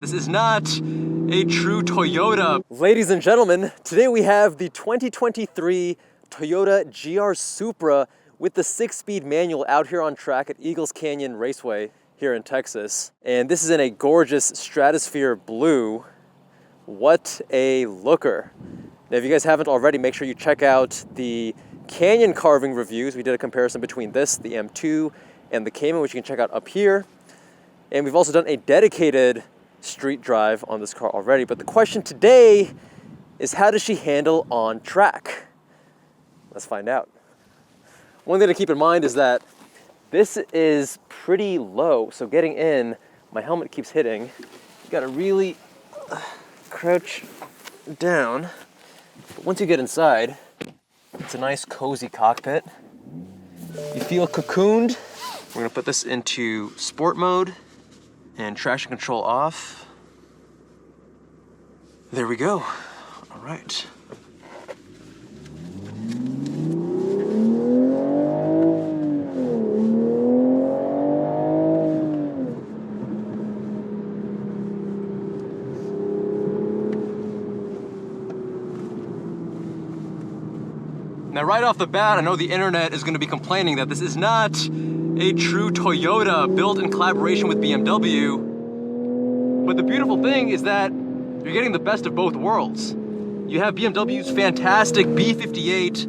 This is not a true Toyota. Ladies and gentlemen, today we have the 2023 Toyota GR Supra with the 6-speed manual out here on track at Eagles Canyon Raceway here in Texas. And this is in a gorgeous Stratosphere blue. What a looker. Now, if you guys haven't already, make sure you check out the Canyon carving reviews. We did a comparison between this, the M2, and the Cayman, which you can check out up here. And we've also done a dedicated street drive on this car already, but the question today is, how does she handle on track? Let's find out. One thing to keep in mind is that this is pretty low, so getting in, my helmet keeps hitting. You gotta really crouch down. But once you get inside, it's a nice cozy cockpit. You feel cocooned. We're gonna put this into sport mode and traction control off. There we go. All right. Now, right off the bat, I know the internet is going to be complaining that this is not a true Toyota built in collaboration with BMW. But the beautiful thing is that you're getting the best of both worlds. You have BMW's fantastic B58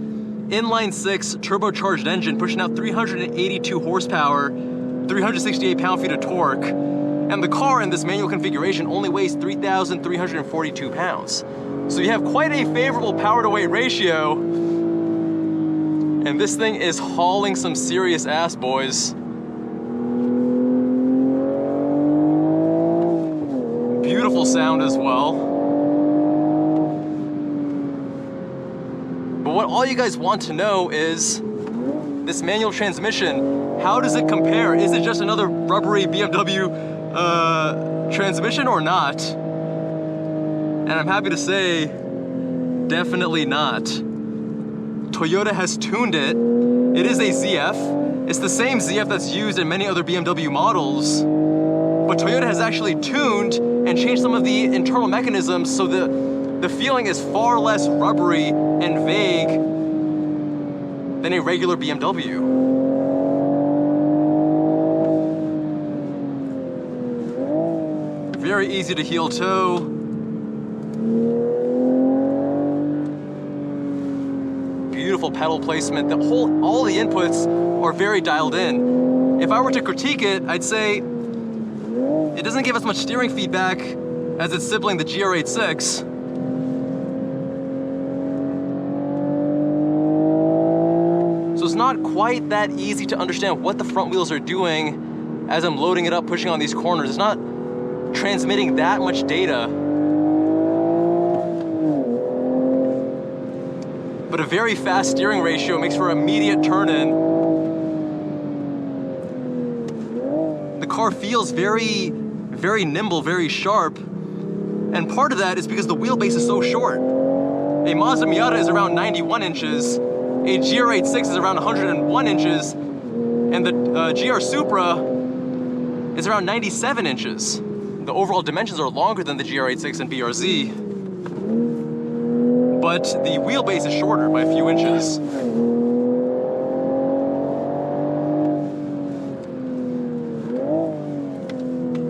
inline 6 turbocharged engine pushing out 382 horsepower, 368 pound-feet of torque, and the car in this manual configuration only weighs 3,342 pounds. So you have quite a favorable power-to-weight ratio, and this thing is hauling some serious ass, boys. Beautiful sound as well. But what all you guys want to know is this manual transmission, how does it compare? Is it just another rubbery BMW transmission or not? And I'm happy to say, definitely not. Toyota has tuned it. It is a ZF. It's the same ZF that's used in many other BMW models, but Toyota has actually tuned and changed some of the internal mechanisms so the feeling is far less rubbery and vague than a regular BMW. Very easy to heel toe. Beautiful pedal placement. All the inputs are very dialed in. If I were to critique it, I'd say it doesn't give us much steering feedback as its sibling, the GR86. So it's not quite that easy to understand what the front wheels are doing as I'm loading it up, pushing on these corners. It's not transmitting that much data. But a very fast steering ratio makes for immediate turn-in. The car feels very, very nimble, very sharp. And part of that is because the wheelbase is so short. A Mazda Miata is around 91 inches, a GR86 is around 101 inches, and the GR Supra is around 97 inches. The overall dimensions are longer than the GR86 and BRZ, but the wheelbase is shorter by a few inches.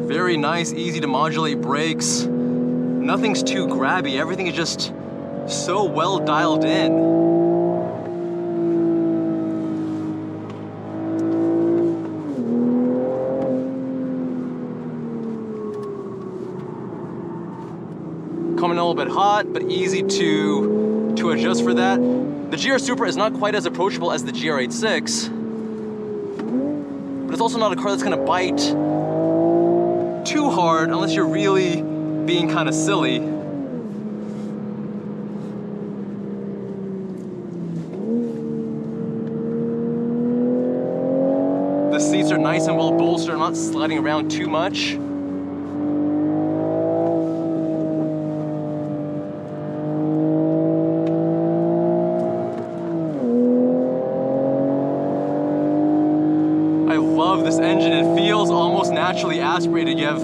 Very nice, easy to modulate brakes. Nothing's too grabby. Everything is just so well dialed in. Coming a little bit hot, but easy to adjust for that. The GR Supra is not quite as approachable as the GR86, but it's also not a car that's gonna bite too hard unless you're really being kind of silly. The seats are nice and well bolstered, not sliding around too much. I love this engine. It feels almost naturally aspirated. You have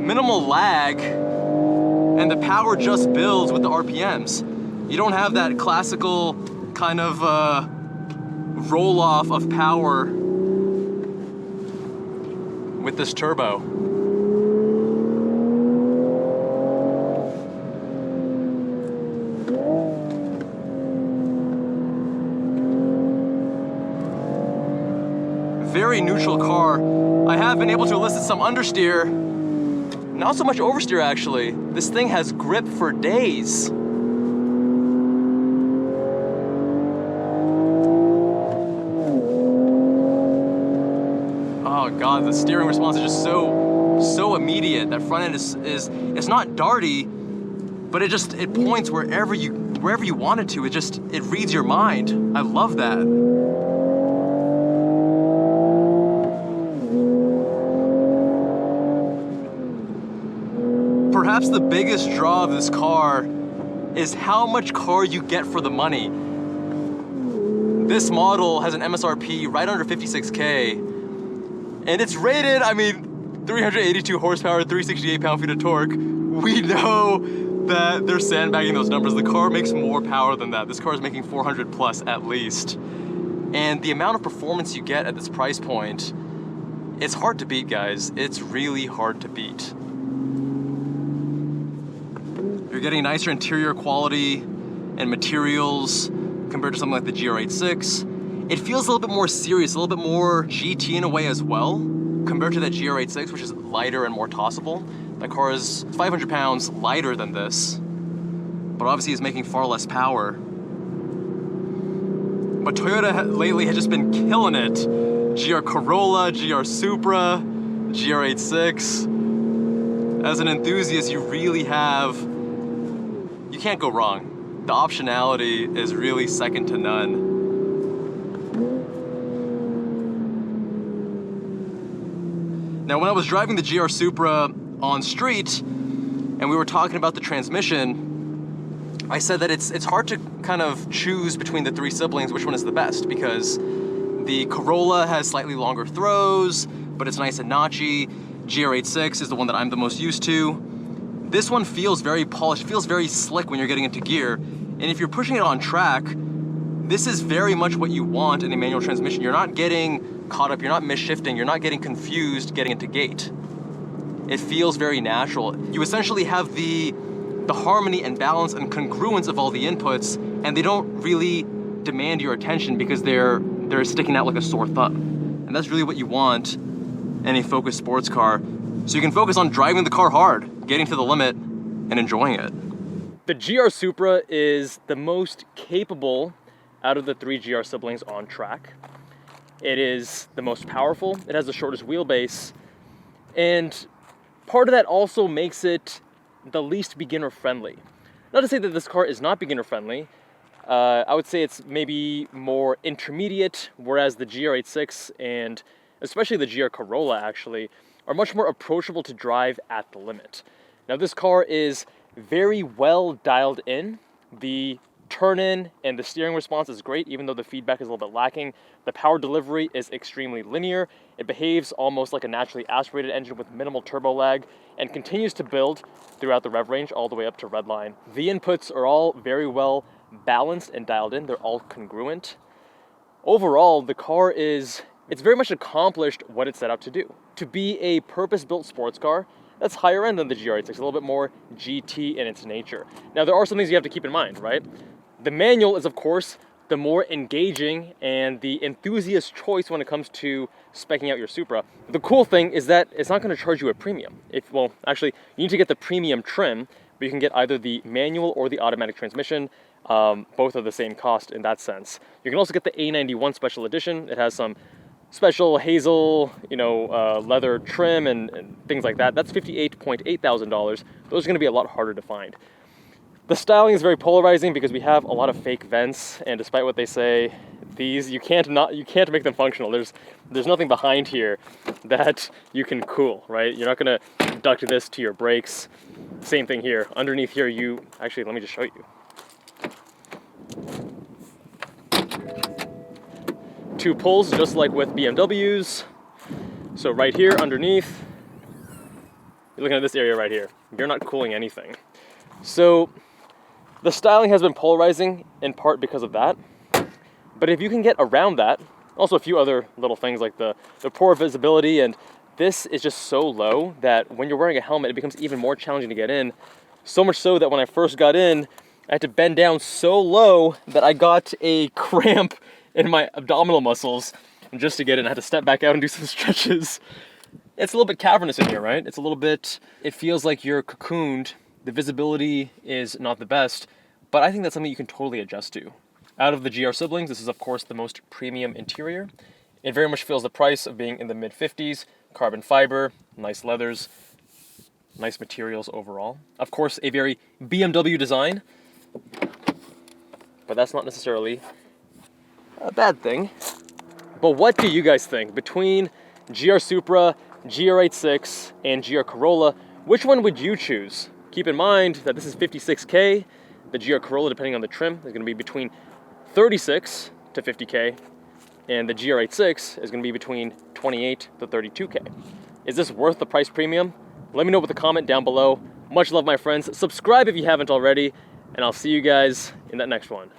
minimal lag, and the power just builds with the RPMs. You don't have that classical kind of roll off of power with this turbo. Very neutral car. I have been able to elicit some understeer, not so much oversteer actually. This thing has grip for days. Oh God, the steering response is just so immediate. That front end is it's not darty, but it points wherever you want it to. It reads your mind. I love that. Perhaps the biggest draw of this car is how much car you get for the money. This model has an MSRP right under 56K, and it's rated, I mean, 382 horsepower, 368 pound-feet of torque. We know that they're sandbagging those numbers. The car makes more power than that. This car is making 400 plus at least. And the amount of performance you get at this price point, it's hard to beat, guys. It's really hard to beat. You're getting nicer interior quality and materials compared to something like the GR86. It feels a little bit more serious, a little bit more GT in a way as well, compared to that GR86, which is lighter and more tossable. That car is 500 pounds lighter than this, but obviously is making far less power. But Toyota lately has just been killing it. GR Corolla, GR Supra, GR86. As an enthusiast, you really have, you can't go wrong. The optionality is really second to none. Now, when I was driving the GR Supra on street and we were talking about the transmission, I said that it's hard to kind of choose between the three siblings which one is the best, because the Corolla has slightly longer throws, but it's nice and notchy. GR86 is the one that I'm the most used to. This one feels very polished, feels very slick when you're getting into gear. And if you're pushing it on track, this is very much what you want in a manual transmission. You're not getting caught up, you're not misshifting, you're not getting confused getting into gate. It feels very natural. You essentially have the harmony and balance and congruence of all the inputs, and they don't really demand your attention because they're sticking out like a sore thumb. And that's really what you want in a focused sports car. So you can focus on driving the car hard, getting to the limit, and enjoying it. The GR Supra is the most capable out of the three GR siblings on track. It is the most powerful, it has the shortest wheelbase, and part of that also makes it the least beginner friendly. Not to say that this car is not beginner friendly. I would say it's maybe more intermediate, whereas the GR86 and especially the GR Corolla actually are much more approachable to drive at the limit. Now, this car is very well dialed in. The turn-in and the steering response is great, even though the feedback is a little bit lacking. The power delivery is extremely linear. It behaves almost like a naturally aspirated engine with minimal turbo lag and continues to build throughout the rev range all the way up to redline. The inputs are all very well balanced and dialed in. They're all congruent. Overall, the car it's very much accomplished what it set out to do. To be a purpose-built sports car that's higher end than the GR86, a little bit more GT in its nature. Now, there are some things you have to keep in mind, right? The manual is, of course, the more engaging and the enthusiast choice when it comes to speccing out your Supra. The cool thing is that it's not going to charge you a premium. Well, actually, you need to get the premium trim, but you can get either the manual or the automatic transmission. Both are the same cost in that sense. You can also get the A91 Special Edition. It has some special hazel, leather trim and things like that. That's $58,800. Those are going to be a lot harder to find. The styling is very polarizing because we have a lot of fake vents, and despite what they say, these you can't make them functional. There's nothing behind here that you can cool, right? You're not going to duct this to your brakes. Same thing here. Underneath here, actually, let me just show you. Two pulls, just like with BMWs. So right here underneath, you're looking at this area right here. You're not cooling anything. So the styling has been polarizing in part because of that. But if you can get around that, also a few other little things like the poor visibility, and this is just so low that when you're wearing a helmet, it becomes even more challenging to get in. So much so that when I first got in, I had to bend down so low that I got a cramp in my abdominal muscles just to get in. I had to step back out and do some stretches. It's a little bit cavernous in here, right? It's a little bit, it feels like you're cocooned. The visibility is not the best, but I think that's something you can totally adjust to. Out of the GR siblings, this is of course the most premium interior. It very much feels the price of being in the mid-50s, carbon fiber, nice leathers, nice materials overall. Of course, a very BMW design, but that's not necessarily a bad thing. But what do you guys think? Between GR Supra, GR86, and GR Corolla, which one would you choose? Keep in mind that this is $56K. The GR Corolla, depending on the trim, is gonna be between 36 to 50K, and the GR86 is gonna be between 28 to 32K. Is this worth the price premium? Let me know with a comment down below. Much love, my friends. Subscribe if you haven't already, and I'll see you guys in that next one.